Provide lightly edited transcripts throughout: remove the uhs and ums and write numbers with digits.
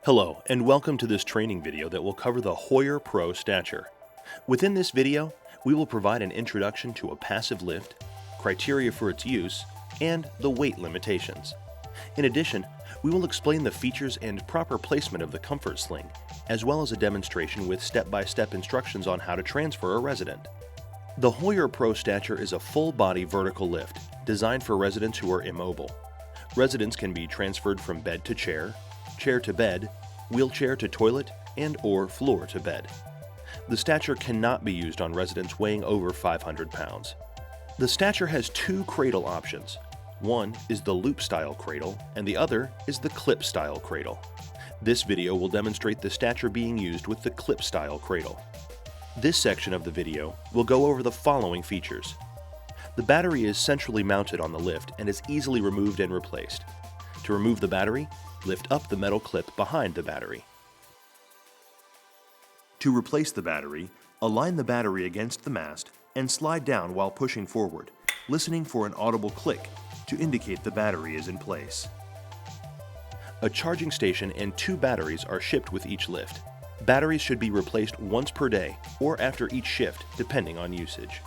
Hello, and welcome to this training video that will cover the Hoyer Pro Stature. Within this video, we will provide an introduction to a passive lift, criteria for its use, and the weight limitations. In addition, we will explain the features and proper placement of the comfort sling, as well as a demonstration with step-by-step instructions on how to transfer a resident. The Hoyer Pro Stature is a full-body vertical lift designed for residents who are immobile. Residents can be transferred from bed to chair, chair to bed, wheelchair to toilet, and/or floor to bed. The Stature cannot be used on residents weighing over 500 pounds. The Stature has two cradle options. One is the loop-style cradle, and the other is the clip-style cradle. This video will demonstrate the Stature being used with the clip-style cradle. This section of the video will go over the following features. The battery is centrally mounted on the lift and is easily removed and replaced. To remove the battery, lift up the metal clip behind the battery. To replace the battery, align the battery against the mast and slide down while pushing forward, listening for an audible click to indicate the battery is in place. A charging station and two batteries are shipped with each lift. Batteries should be replaced once per day or after each shift, depending on usage.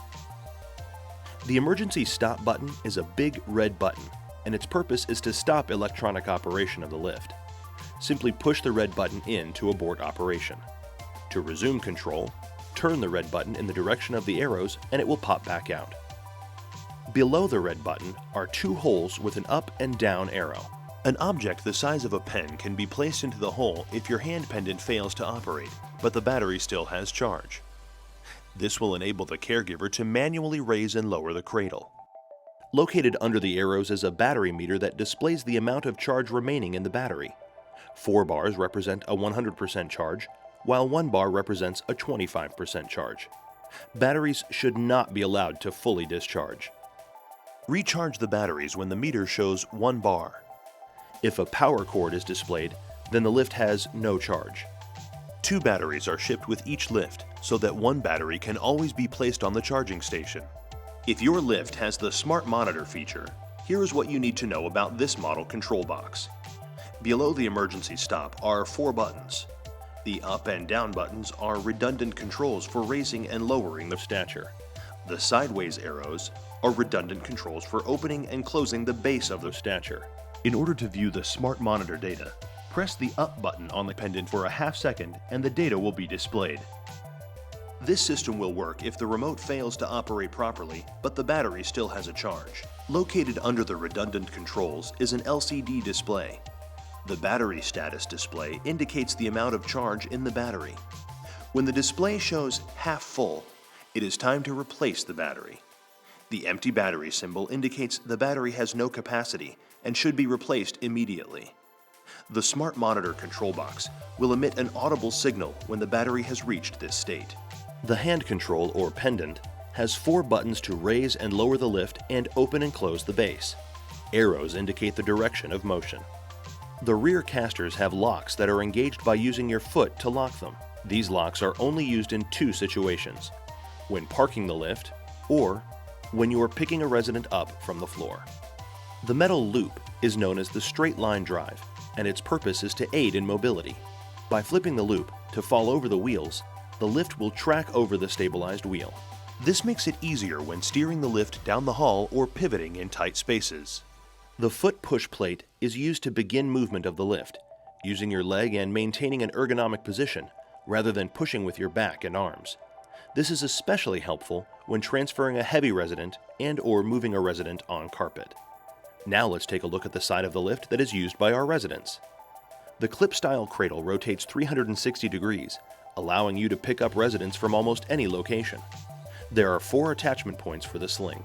The emergency stop button is a big red button, and its purpose is to stop electronic operation of the lift. Simply push the red button in to abort operation. To resume control, turn the red button in the direction of the arrows and it will pop back out. Below the red button are two holes with an up and down arrow. An object the size of a pen can be placed into the hole if your hand pendant fails to operate, but the battery still has charge. This will enable the caregiver to manually raise and lower the cradle. Located under the arrows is a battery meter that displays the amount of charge remaining in the battery. 4 bars represent a 100% charge, while 1 bar represents a 25% charge. Batteries should not be allowed to fully discharge. Recharge the batteries when the meter shows 1 bar. If a power cord is displayed, then the lift has no charge. 2 batteries are shipped with each lift, so that 1 battery can always be placed on the charging station. If your lift has the Smart Monitor feature, here is what you need to know about this model control box. Below the emergency stop are 4 buttons. The up and down buttons are redundant controls for raising and lowering the stature. The sideways arrows are redundant controls for opening and closing the base of the stature. In order to view the Smart Monitor data, press the up button on the pendant for a half second and the data will be displayed. This system will work if the remote fails to operate properly, but the battery still has a charge. Located under the redundant controls is an LCD display. The battery status display indicates the amount of charge in the battery. When the display shows half full, it is time to replace the battery. The empty battery symbol indicates the battery has no capacity and should be replaced immediately. The Smart Monitor control box will emit an audible signal when the battery has reached this state. The hand control, or pendant, has 4 buttons to raise and lower the lift and open and close the base. Arrows indicate the direction of motion. The rear casters have locks that are engaged by using your foot to lock them. These locks are only used in 2 situations: when parking the lift or when you are picking a resident up from the floor. The metal loop is known as the straight line drive, and its purpose is to aid in mobility. By flipping the loop to fall over the wheels, the lift will track over the stabilized wheel. This makes it easier when steering the lift down the hall or pivoting in tight spaces. The foot push plate is used to begin movement of the lift, using your leg and maintaining an ergonomic position rather than pushing with your back and arms. This is especially helpful when transferring a heavy resident and/or moving a resident on carpet. Now let's take a look at the side of the lift that is used by our residents. The clip-style cradle rotates 360 degrees, allowing you to pick up residents from almost any location. There are 4 attachment points for the sling.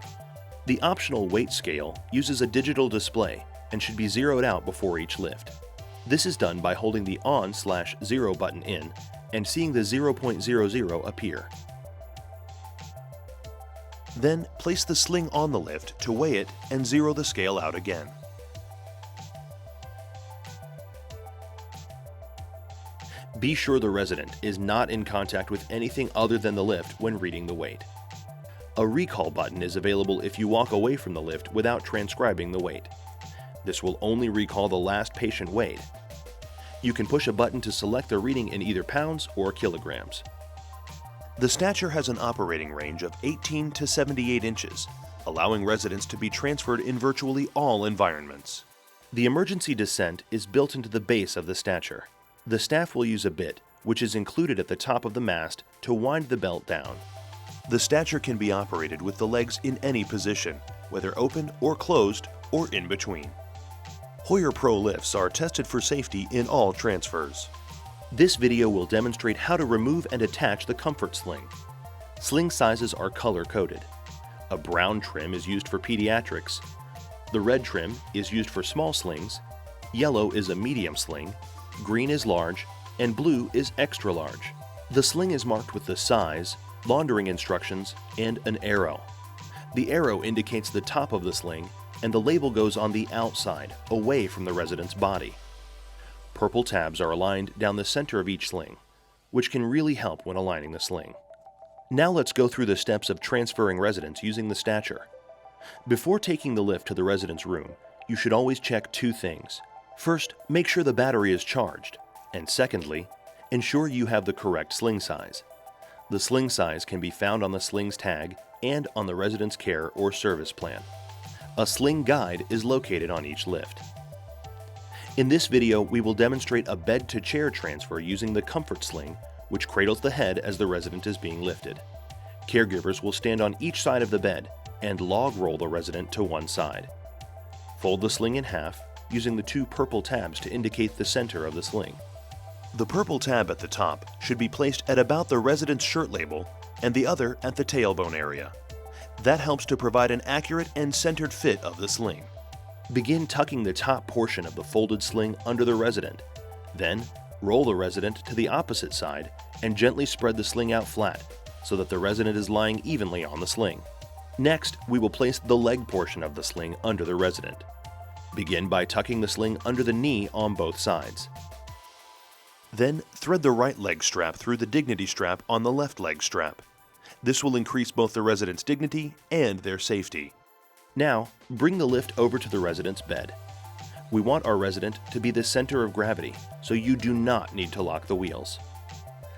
The optional weight scale uses a digital display and should be zeroed out before each lift. This is done by holding the on/0 button in and seeing the 0.00 appear. Then place the sling on the lift to weigh it and zero the scale out again. Be sure the resident is not in contact with anything other than the lift when reading the weight. A recall button is available if you walk away from the lift without transcribing the weight. This will only recall the last patient weight. You can push a button to select the reading in either pounds or kilograms. The Stature has an operating range of 18 to 78 inches, allowing residents to be transferred in virtually all environments. The emergency descent is built into the base of the Stature. The staff will use a bit, which is included at the top of the mast, to wind the belt down. The Stature can be operated with the legs in any position, whether open or closed or in between. Hoyer Pro lifts are tested for safety in all transfers. This video will demonstrate how to remove and attach the comfort sling. Sling sizes are color-coded. A brown trim is used for pediatrics. The red trim is used for small slings. Yellow is a medium sling. Green is large, and blue is extra large. The sling is marked with the size, laundering instructions, and an arrow. The arrow indicates the top of the sling, and the label goes on the outside, away from the resident's body. Purple tabs are aligned down the center of each sling, which can really help when aligning the sling. Now let's go through the steps of transferring residents using the Stature. Before taking the lift to the resident's room, you should always check two things. First, make sure the battery is charged, and secondly, ensure you have the correct sling size. The sling size can be found on the sling's tag and on the resident's care or service plan. A sling guide is located on each lift. In this video, we will demonstrate a bed-to-chair transfer using the comfort sling, which cradles the head as the resident is being lifted. Caregivers will stand on each side of the bed and log roll the resident to one side. Fold the sling in half, using the two purple tabs to indicate the center of the sling. The purple tab at the top should be placed at about the resident's shirt label and the other at the tailbone area. That helps to provide an accurate and centered fit of the sling. Begin tucking the top portion of the folded sling under the resident. Then, roll the resident to the opposite side and gently spread the sling out flat so that the resident is lying evenly on the sling. Next, we will place the leg portion of the sling under the resident. Begin by tucking the sling under the knee on both sides. Then, thread the right leg strap through the dignity strap on the left leg strap. This will increase both the resident's dignity and their safety. Now, bring the lift over to the resident's bed. We want our resident to be the center of gravity, so you do not need to lock the wheels.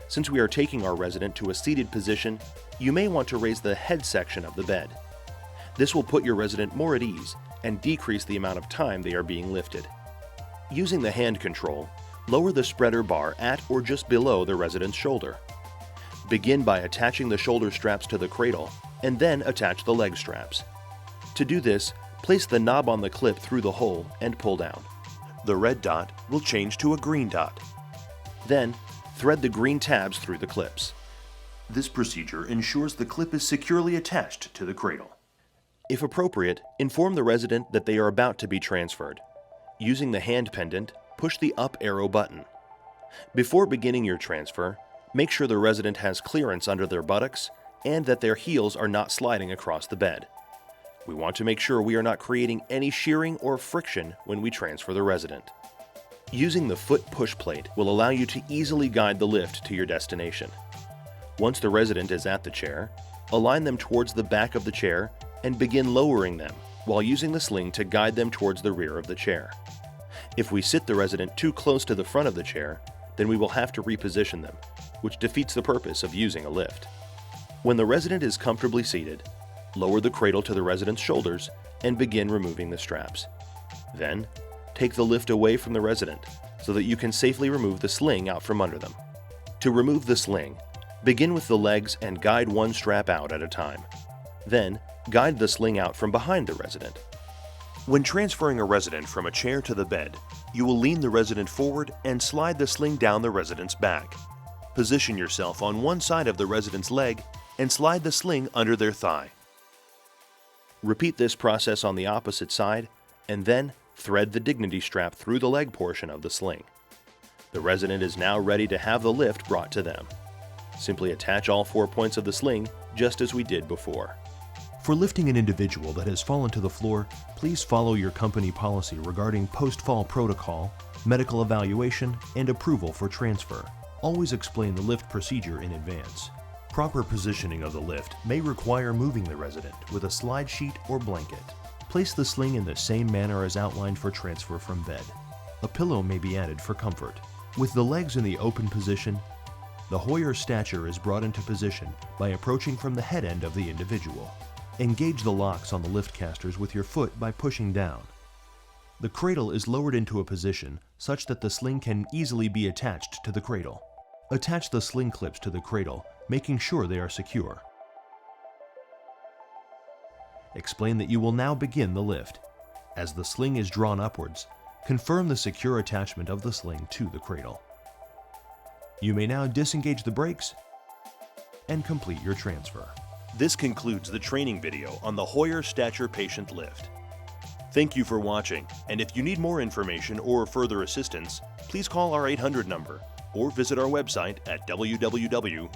Since we are taking our resident to a seated position, you may want to raise the head section of the bed. This will put your resident more at ease and decrease the amount of time they are being lifted. Using the hand control, lower the spreader bar at or just below the resident's shoulder. Begin by attaching the shoulder straps to the cradle, and then attach the leg straps. To do this, place the knob on the clip through the hole and pull down. The red dot will change to a green dot. Then, thread the green tabs through the clips. This procedure ensures the clip is securely attached to the cradle. If appropriate, inform the resident that they are about to be transferred. Using the hand pendant, push the up arrow button. Before beginning your transfer, make sure the resident has clearance under their buttocks and that their heels are not sliding across the bed. We want to make sure we are not creating any shearing or friction when we transfer the resident. Using the foot push plate will allow you to easily guide the lift to your destination. Once the resident is at the chair, align them towards the back of the chair and begin lowering them while using the sling to guide them towards the rear of the chair. If we sit the resident too close to the front of the chair, then we will have to reposition them, which defeats the purpose of using a lift. When the resident is comfortably seated, lower the cradle to the resident's shoulders and begin removing the straps. Then, take the lift away from the resident so that you can safely remove the sling out from under them. To remove the sling, begin with the legs and guide one strap out at a time. Then, guide the sling out from behind the resident. When transferring a resident from a chair to the bed, you will lean the resident forward and slide the sling down the resident's back. Position yourself on one side of the resident's leg and slide the sling under their thigh. Repeat this process on the opposite side, and then thread the dignity strap through the leg portion of the sling. The resident is now ready to have the lift brought to them. Simply attach all 4 points of the sling just as we did before. For lifting an individual that has fallen to the floor, please follow your company policy regarding post-fall protocol, medical evaluation, and approval for transfer. Always explain the lift procedure in advance. Proper positioning of the lift may require moving the resident with a slide sheet or blanket. Place the sling in the same manner as outlined for transfer from bed. A pillow may be added for comfort. With the legs in the open position, the Hoyer Stature is brought into position by approaching from the head end of the individual. Engage the locks on the lift casters with your foot by pushing down. The cradle is lowered into a position such that the sling can easily be attached to the cradle. Attach the sling clips to the cradle, making sure they are secure. Explain that you will now begin the lift. As the sling is drawn upwards, confirm the secure attachment of the sling to the cradle. You may now disengage the brakes and complete your transfer. This concludes the training video on the Hoyer Stature patient lift. Thank you for watching, and if you need more information or further assistance, please call our 800 number or visit our website at www.joerns.com.